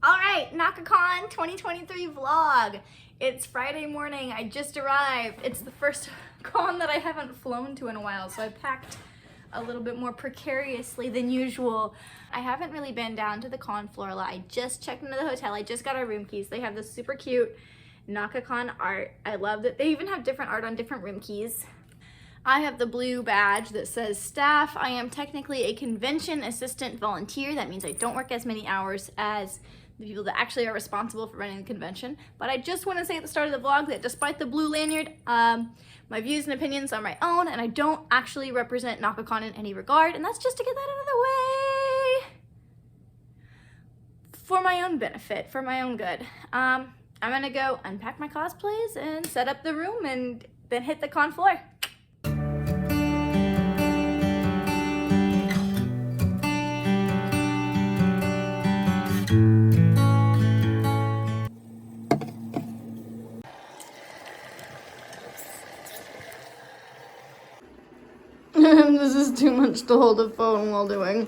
Alright, Naka-kon 2023 vlog. It's Friday morning, I just arrived. It's the first con that I haven't flown to in a while, so I packed a little bit more precariously than usual. I haven't really been down to the con floor. I just checked into the hotel, I just got our room keys. They have this super cute Naka-kon art. I love that they even have different art on different room keys. I have the blue badge that says staff. I am technically a convention assistant volunteer. That means I don't work as many hours as the people that actually are responsible for running the convention. But I just want to say at the start of the vlog that despite the blue lanyard, my views and opinions are my own, and I don't actually represent Naka-kon in any regard, and that's just to get that out of the way for my own benefit, for my own good. I'm gonna go unpack my cosplays and set up the room and then hit the con floor. This is too much to hold a phone while doing.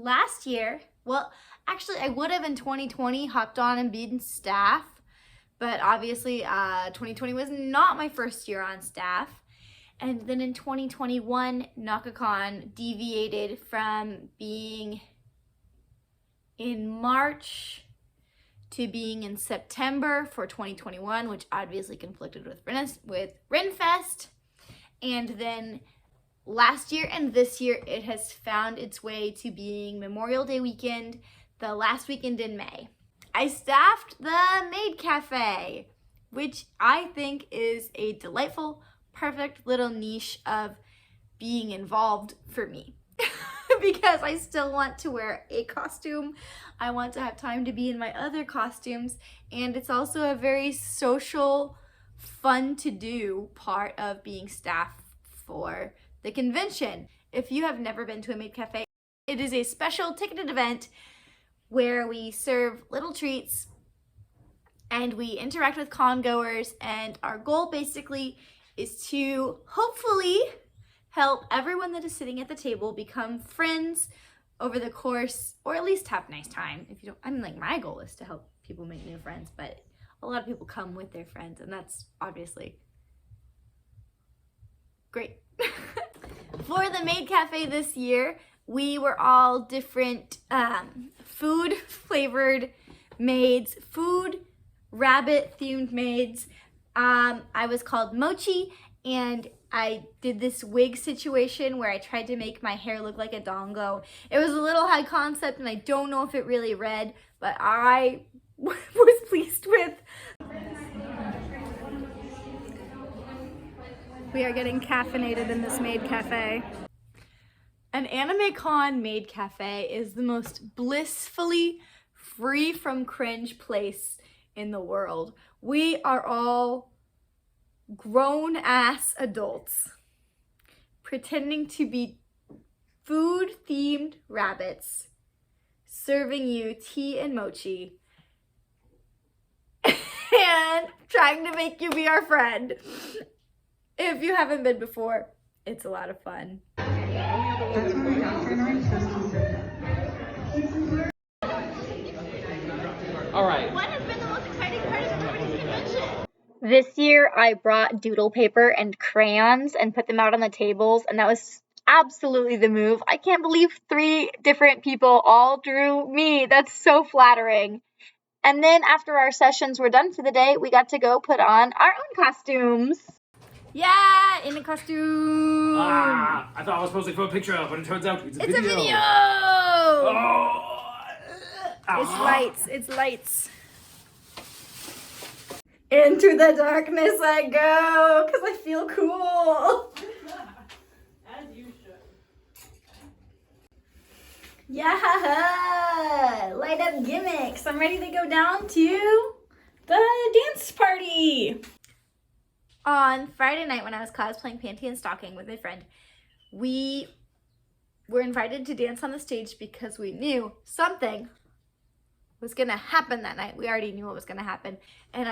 Last year, well, actually I would have in 2020 hopped on and been staff, but obviously 2020 was not my first year on staff. And then in 2021, Naka-kon deviated from being in March to being in September for 2021, which obviously conflicted with Renfest. And then last year and this year, it has found its way to being Memorial Day weekend, the last weekend in May. I staffed the Maid Cafe, which I think is a delightful, perfect little niche of being involved for me. Because I still want to wear a costume. I want to have time to be in my other costumes. And it's also a very social, fun to do part of being staff for the convention. If you have never been to a Maid Cafe, it is a special ticketed event where we serve little treats and we interact with con goers, and our goal basically is to hopefully help everyone that is sitting at the table become friends over the course, or at least have a nice time. If you don't, I mean, like, my goal is to help people make new friends, but a lot of people come with their friends, and that's obviously great. For the Maid Cafe this year, we were all different food flavored maids, food rabbit themed maids. I was called Mochi, and I did this wig situation where I tried to make my hair look like a dongo. It was a little high concept, and I don't know if it really read, but I was pleased with. We are getting caffeinated in this Maid Cafe. An anime con Maid Cafe is the most blissfully free from cringe place in the world. We are all grown-ass adults pretending to be food-themed rabbits serving you tea and mochi and trying to make you be our friend. If you haven't been before, it's a lot of fun. This year I brought doodle paper and crayons and put them out on the tables, and that was absolutely the move. I can't believe 3 different people all drew me. That's so flattering. And then after our sessions were done for the day, we got to go put on our own costumes. Yeah, in a costume. Ah, I thought I was supposed to put a picture up, but it turns out it's a video. It's a video. Oh. It's lights. It's lights. Into the darkness I go, because I feel cool. As you should. Yeah, light up gimmicks. I'm ready to go down to the dance party. On Friday night when I was cosplaying Panty and Stocking with my friend, we were invited to dance on the stage because we knew something was gonna happen that night. We already knew what was gonna happen. And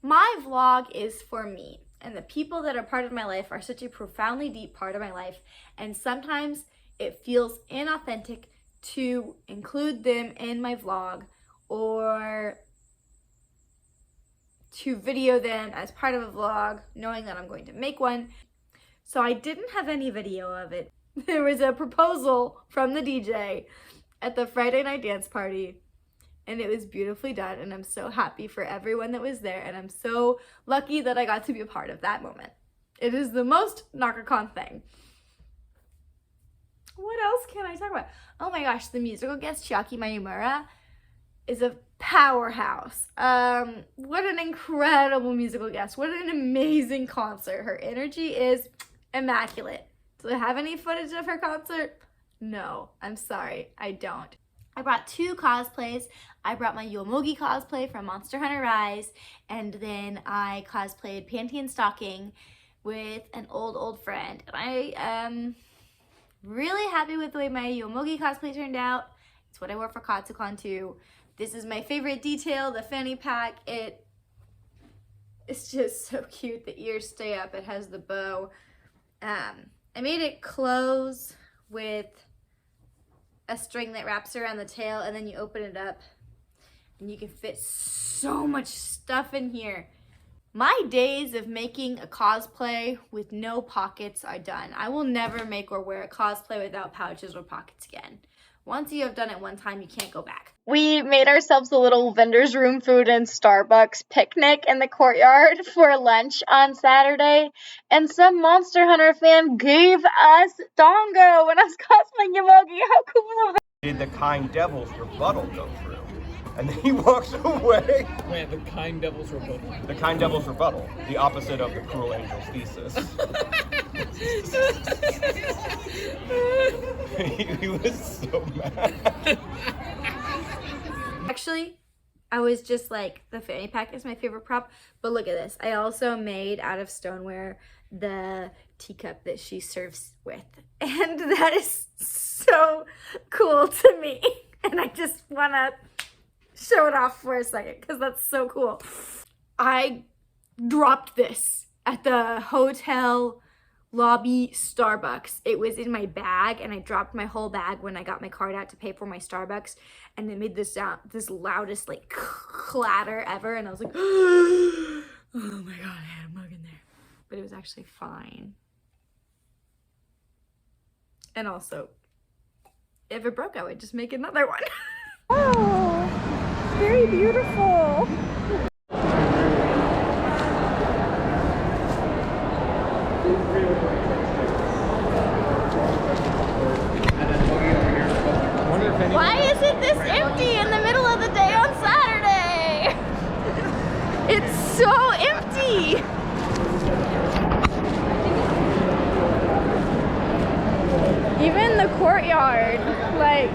my vlog is for me, and the people that are part of my life are such a profoundly deep part of my life, and sometimes it feels inauthentic to include them in my vlog or to video them as part of a vlog knowing that I'm going to make one. So I didn't have any video of it. There was a proposal from the DJ at the Friday night dance party, and it was beautifully done, and I'm so happy for everyone that was there, and I'm so lucky that I got to be a part of that moment. It is the most Naka-kon thing. What else can I talk about? Oh my gosh, the musical guest Chiaki Mayumura is a powerhouse. What an incredible musical guest. What an amazing concert. Her energy is immaculate. Do I have any footage of her concert? No, I'm sorry, I don't. I brought 2 cosplays. I brought my Yomogi cosplay from Monster Hunter Rise, and then I cosplayed Panty and Stocking with an old friend. And I am really happy with the way my Yomogi cosplay turned out. It's what I wore for Katsucon too. This is my favorite detail, the fanny pack. It's just so cute. The ears stay up. It has the bow. I made it close with a string that wraps around the tail, and then you open it up and you can fit so much stuff in here. My days of making a cosplay with no pockets are done. I will never make or wear a cosplay without pouches or pockets again. Once you have done it one time, you can't go back. We made ourselves a little vendor's room food and Starbucks picnic in the courtyard for lunch on Saturday, and some Monster Hunter fan gave us Dongo when I was cosplaying Yomogi. How cool of that! Did the kind devil's rebuttal go through? And then he walks away. Wait, the kind devil's rebuttal. The kind devil's rebuttal, the opposite of the cruel angel's thesis. He was so mad. Actually, I was just like, the fanny pack is my favorite prop, but look at this. I also made out of stoneware the teacup that she serves with, and that is so cool to me, and I just want to show it off for a second because that's so cool. I dropped this at the hotel lobby Starbucks. It was in my bag, and I dropped my whole bag when I got my card out to pay for my Starbucks, and it made this sound, this loudest like clatter ever, and I was like, oh my god, I had a mug in there, but it was actually fine. And also, if it broke, I would just make another one. Oh, very beautiful. Why isn't this empty in the middle of the day on Saturday? It's so empty. Even the courtyard, like,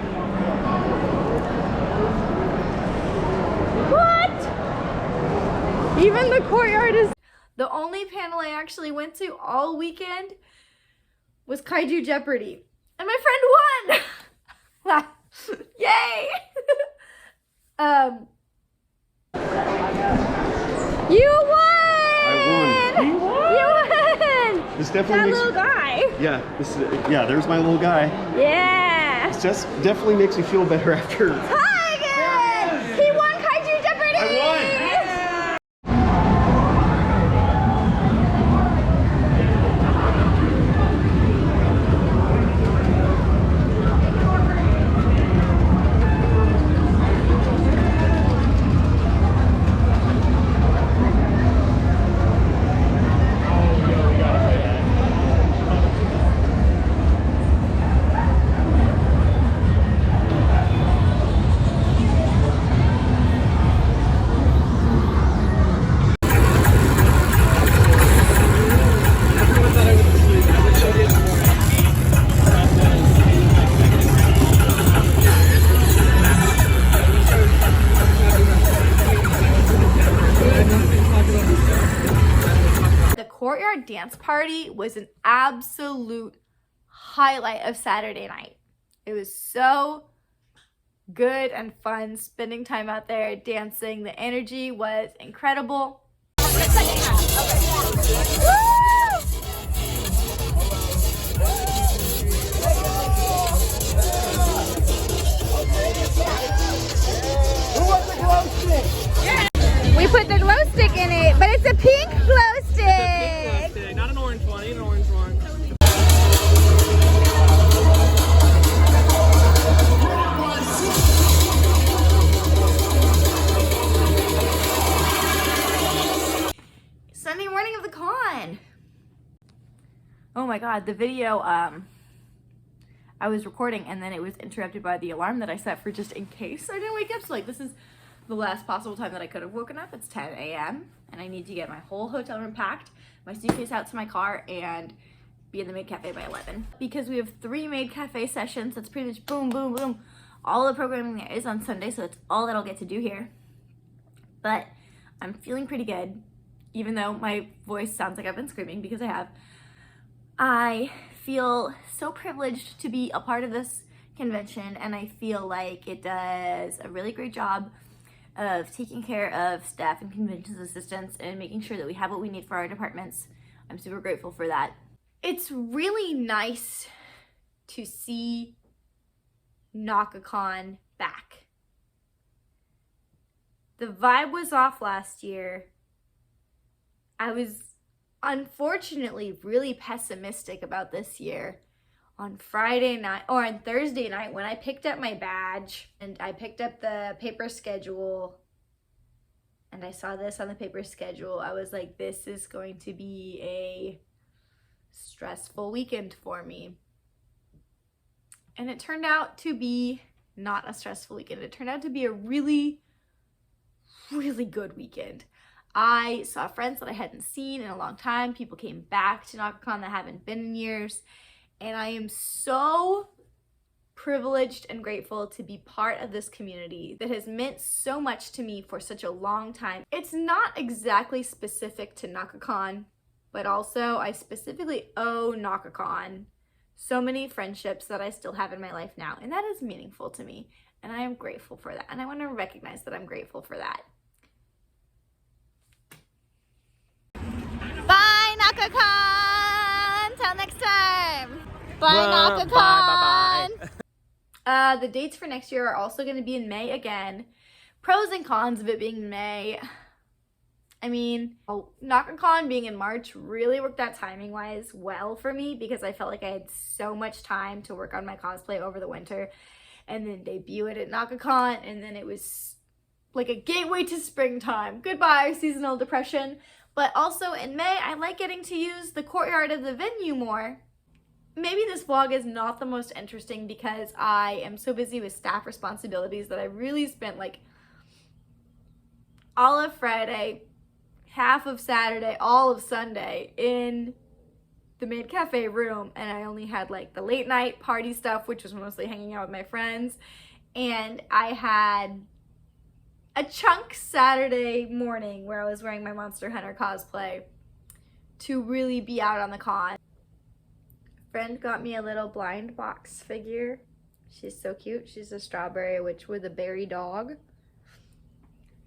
what? Even the courtyard is... The only panel I actually went to all weekend was Kaiju Jeopardy, and my friend won. Yay! You won! I won. You won! This definitely That makes little guy. yeah. This is, yeah. There's my little guy. Yeah. It just definitely makes me feel better after. Trigun! He won Kaiju Jeopardy! I won! The courtyard dance party was an absolute highlight of Saturday night. It was so good and fun spending time out there dancing. The energy was incredible. We put the glow stick in it, but it's a pink glow stick. Not an orange one, an orange one. Sunday morning of the con. Oh my god, the video I was recording and then it was interrupted by the alarm that I set for just in case I didn't wake up. So like this is the last possible time that I could have woken up. It's 10 a.m. and I need to get my whole hotel room packed, my suitcase out to my car, and be in the Maid Cafe by 11. Because we have 3 Maid Cafe sessions, that's pretty much boom, boom, boom. All the programming there is on Sunday, so that's all that I'll get to do here. But I'm feeling pretty good, even though my voice sounds like I've been screaming, because I have. I feel so privileged to be a part of this convention, and I feel like it does a really great job of taking care of staff and conventions assistants and making sure that we have what we need for our departments. I'm super grateful for that. It's really nice to see Naka-kon back. The vibe was off last year. I was unfortunately really pessimistic about this year. On Friday night or on Thursday night when I picked up my badge and I picked up the paper schedule and I saw this on the paper schedule, I was like, this is going to be a stressful weekend for me. And it turned out to be not a stressful weekend. It turned out to be a really, really good weekend. I saw friends that I hadn't seen in a long time. People came back to Naka-kon that haven't been in years. And I am so privileged and grateful to be part of this community that has meant so much to me for such a long time. It's not exactly specific to Naka-kon, but also I specifically owe Naka-kon so many friendships that I still have in my life now. And that is meaningful to me. And I am grateful for that. And I want to recognize that I'm grateful for that. Bye, Naka-kon! Till next time! Bye, Naka-kon! Bye, bye, bye. The dates for next year are also going to be in May again. Pros and cons of it being in May. I mean, Naka-kon being in March really worked out timing-wise well for me because I felt like I had so much time to work on my cosplay over the winter and then debut it at Naka-kon, and then it was like a gateway to springtime. Goodbye, seasonal depression. But also in May, I like getting to use the courtyard of the venue more. Maybe this vlog is not the most interesting because I am so busy with staff responsibilities that I really spent like all of Friday, half of Saturday, all of Sunday in the Maid Cafe room, and I only had like the late night party stuff, which was mostly hanging out with my friends, and I had a chunk Saturday morning where I was wearing my Monster Hunter cosplay to really be out on the con. Friend got me a little blind box figure. She's so cute. She's a strawberry witch with a berry dog.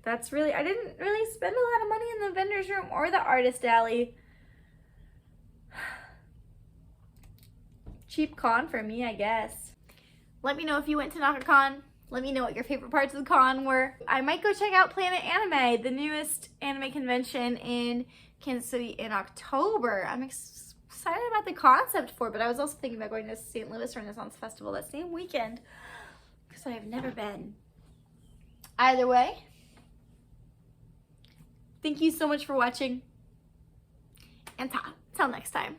That's really, I didn't really spend a lot of money in the vendor's room or the artist alley. Cheap con for me, I guess. Let me know if you went to Naka-kon. Let me know what your favorite parts of the con were. I might go check out Planet Anime, the newest anime convention in Kansas City in October. I'm excited about the concept for it, but I was also thinking about going to St. Louis Renaissance Festival that same weekend because I have never been. Either way, thank you so much for watching, and till next time.